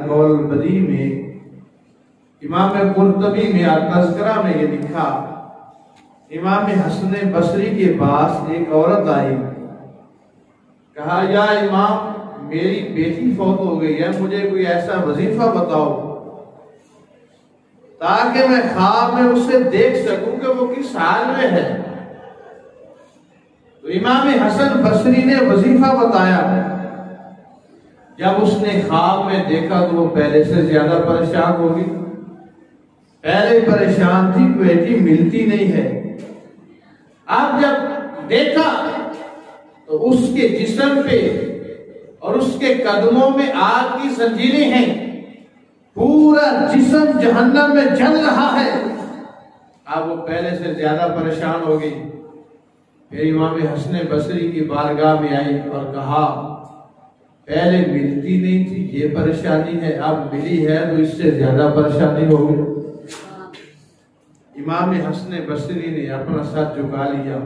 कौल बदी में इमाम कुर्तबी में तज़किरा में ये लिखा, इमाम हसन बसरी के पास एक औरत आई, कहा या इमाम मेरी बेटी फौत हो गई है, मुझे कोई ऐसा वजीफा बताओ ताकि मैं ख्वाब में उससे देख सकूं कि वो किस हाल में है। तो इमाम हसन बसरी ने वजीफा बताया। जब उसने ख्वाब में देखा तो वो पहले से ज्यादा परेशान हो गई। पहले परेशान थी, बेटी मिलती नहीं है। अब जब देखा तो उसके जिस्म पे और उसके कदमों में आग की जंजीरें हैं, पूरा जिस्म जहन्नम में जल रहा है। अब वो पहले से ज्यादा परेशान हो गई। फिर इमाम हसन बसरी की बारगाह में आई और कहा पहले मिलती नहीं थी, ये परेशानी है, अब मिली है तो इससे ज्यादा परेशानी हो गई। इमाम हसन बसरी ने अपना सर झुका लिया।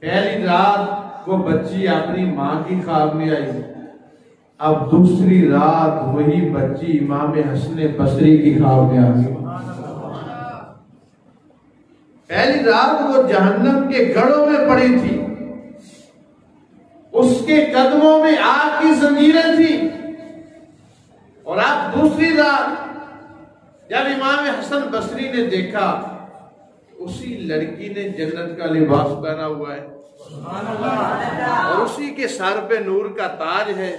पहली रात वो बच्ची अपनी माँ की ख्वाब में आई, अब दूसरी रात वही बच्ची इमाम हसन बसरी की ख्वाब में आ गई। पहली रात वो जहन्नम के गढ़ों में पड़ी थी, उसके कदमों में आग की जंजीरें थी। और अब दूसरी रात जब इमाम हसन बसरी ने देखा उसी लड़की ने जन्नत का लिबास पहना हुआ है और उसी के सर पे नूर का ताज है।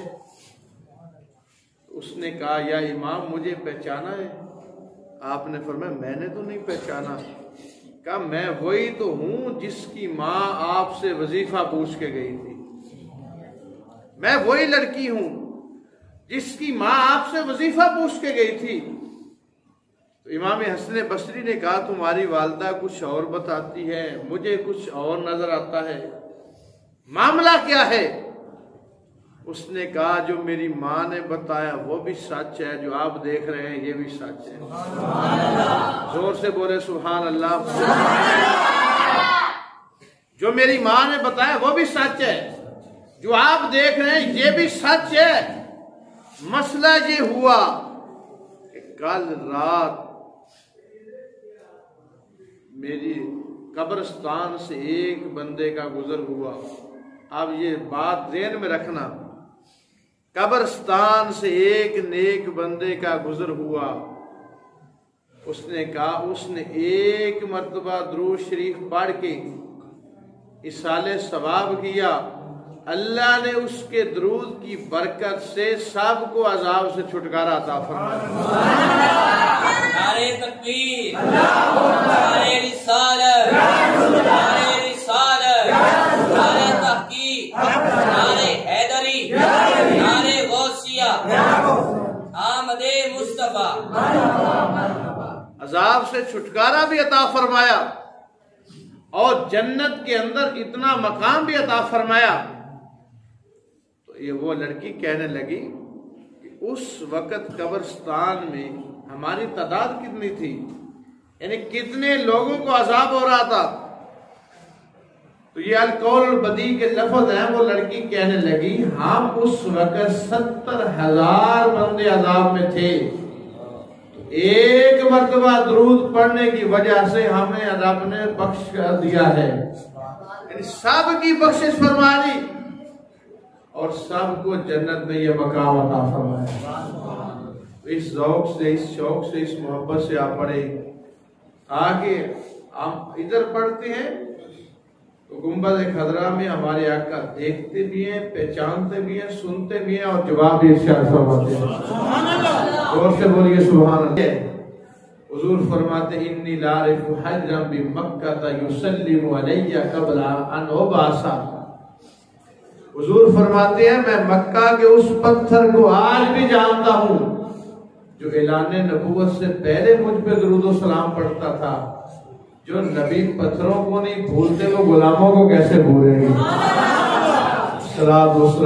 उसने कहा या इमाम मुझे पहचाना है? आपने फरमाया मैंने तो नहीं पहचाना। कहा मैं वही तो हूं जिसकी माँ आपसे वजीफा पूछ के गई थी, मैं वही लड़की हूं जिसकी माँ आपसे वजीफा पूछ के गई थी। तो इमाम हसन बसरी ने कहा तुम्हारी वालदा कुछ और बताती है, मुझे कुछ और नजर आता है, मामला क्या है? उसने कहा जो मेरी माँ ने बताया वो भी सच है, जो आप देख रहे हैं ये भी सच है। जोर से बोले सुभान अल्लाह। जो मेरी माँ ने बताया वो भी सच है, जो आप देख रहे हैं ये भी सच है। मसला ये हुआ कि कल रात मेरी कब्रिस्तान से एक बंदे का गुजर हुआ। अब ये बात ध्यान में रखना, कब्रिस्तान से एक नेक बंदे का गुजर हुआ। उसने कहा उसने एक मर्तबा दुरूद शरीफ पढ़ के इसाले सवाब किया, अल्लाह ने उसके दुरूद की बरकत से सबको अजाब से छुटकारा अता फरमाया। नारे तकबीर, नारे रिसालत, नारे रिसालत, नारे तहकीक, नारे हैदरी, नारे गौसिया, आमदे मुस्तफा। अजाब से छुटकारा भी अता फरमाया और जन्नत के अंदर इतना मकाम भी अता फरमाया। तो ये वो लड़की कहने लगी कि उस वक्त कब्रिस्तान में हमारी तादाद कितनी थी, यानी कितने लोगों को अजाब हो रहा था। तो ये अलकौल बदी के लफ्ज हैं। वो लड़की कहने लगी हम उस वक्त 70,000 बंदे अजाब में थे, तो एक मर्तबा दुरूद पढ़ने की वजह से हमें रब ने बख्श कर दिया है, यानी सब की बख्शिश फरमा दी और सबको जन्नत में यह मकाम अता फरमाया। इस ज़ौक़ से, इस शौक से, इस मोहब्बत से आप पढ़े। आगे हम इधर पढ़ते हैं तो गुंबद खदरा में हमारे आका देखते भी हैं, पहचानते भी हैं, सुनते भी हैं और जवाब भी इरशाद फरमाते हैं। जोर से बोलिए सुभान अल्लाह। हुजूर फरमाते इन्नी लारिफु हज्रम बि मक्का युसल्लिमु अलैया क़ब्ला अन उबासा। हुजूर फरमाते हैं मैं मक्का के उस पत्थर को आज भी जानता हूँ जो ऐलान नबूवत से पहले मुझ पे दुरूद व सलाम पढ़ता था। जो नबी पत्थरों को नहीं भूलते वो गुलामों को कैसे भूलेंगे। सलात व सलाम।